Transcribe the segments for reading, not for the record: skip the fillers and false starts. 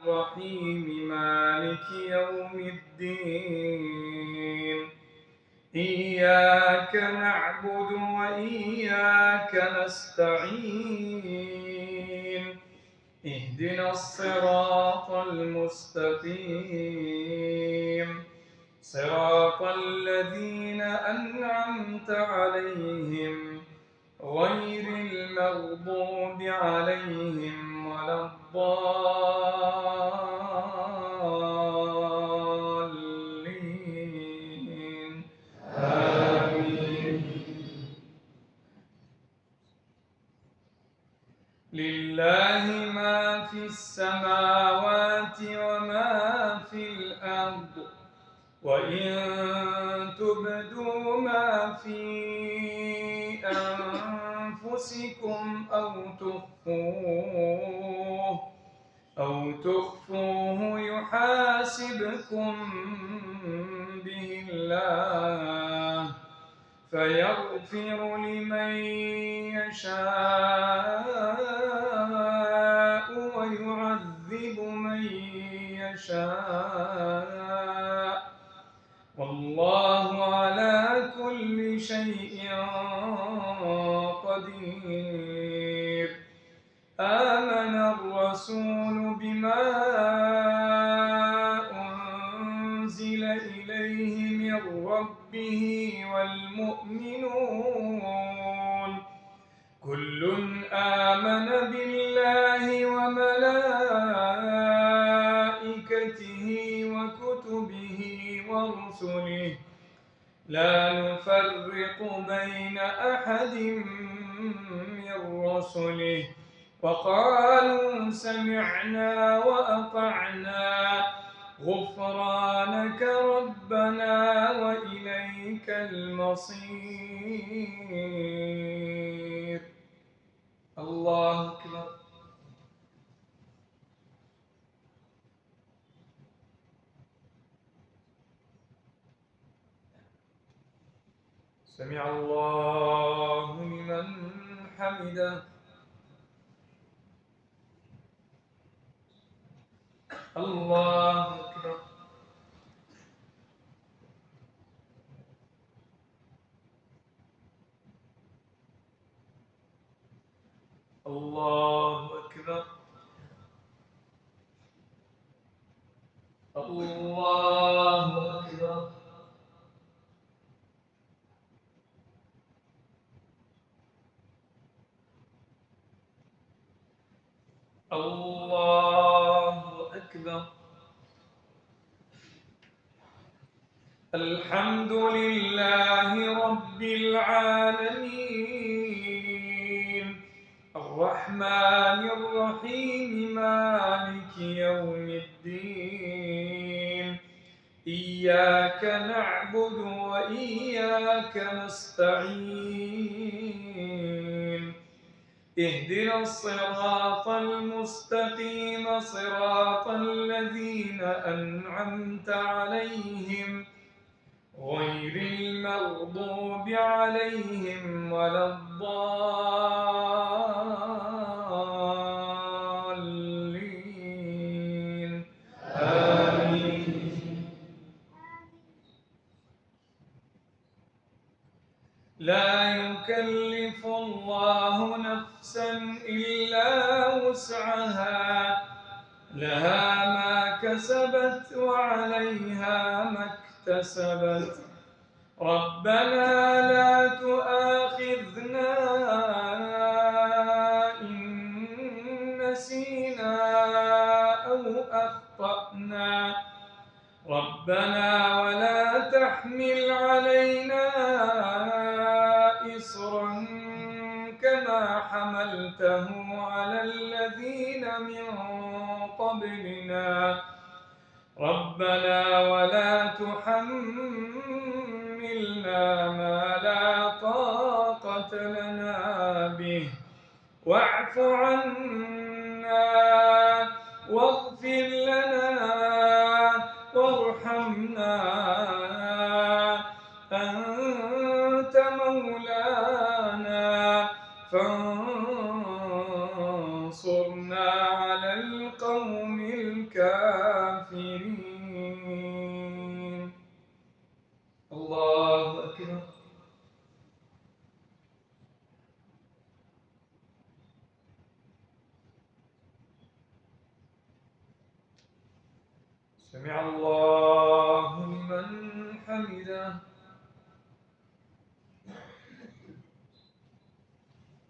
الرحيم مالك يوم الدين إياك نعبد وإياك نستعين اهدنا الصراط المستقيم صراط الذين أنعمت عليهم غير المغضوب عليهم ولا الضالين آمين. لله ما في السماوات وما في الأرض وإن تبدوا ما في أنفسكم أو تخفوه يحاسبكم به الله فيغفر لمن يشاء ويعذب من يشاء والله على كل شيء قدير آمن الرسول بما أنزل إليه من ربه والمؤمنون كل آمن بالله وملائكته وكتبه ورسله لا نفرق بين أحد من رسله وقالوا سمعنا وأطعنا غفرانك ربنا وإليك المصير. الله أكبر. سمع الله لمن حمده. الله أكبر. الله أكبر. الله أكبر. الله أكبر. الحمد لله رب العالمين الرحمن الرحيم مالك يوم الدين إياك نعبد وإياك نستعين اهدنا الصراط المستقيم صراط الذين أنعمت عليهم غير المغضوب عليهم ولا الضالين آمين. لا يكلف الله نفسا إلا وسعها لها ما كسبت وعليها ما اكتسبت ربنا لا تؤاخذنا إن نسينا أو أخطأنا ربنا ولا تحمل علينا إصرا كما حملته على الذين من قبلنا ربنا ولا تحملنا ما لا طاقة لنا به واعف عنا واغفر لنا وارحمنا أنت مولانا فانصرنا على القوم الكافرين سمع الله لمن حمده.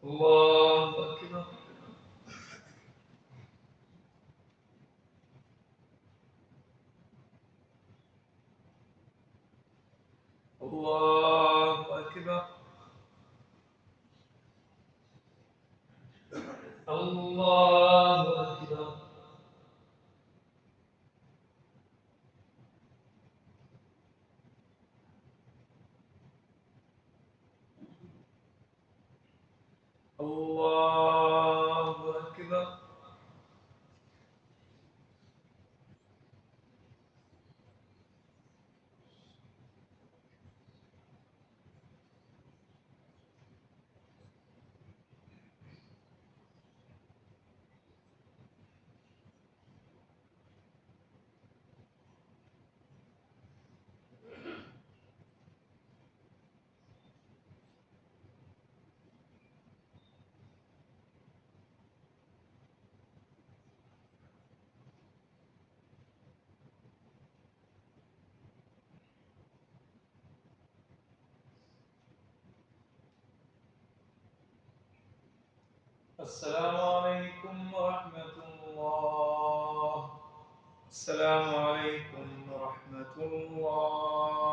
الله أكبر. الله أكبر. الله أكبر. الله أكبر. السلام عليكم ورحمة الله. السلام عليكم ورحمة الله.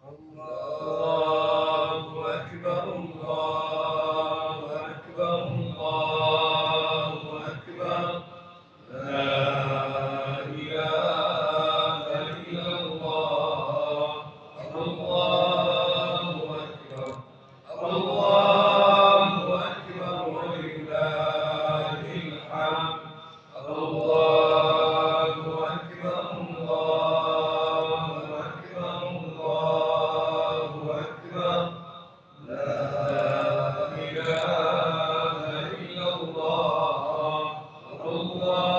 الله أكبر. الله أكبر. الله أكبر. لا إله إلا الله. الله أكبر. الله أكبر ولله الحمد. الله أكبر. الله أكبر. الله أكبر. لا إله إلا الله. الله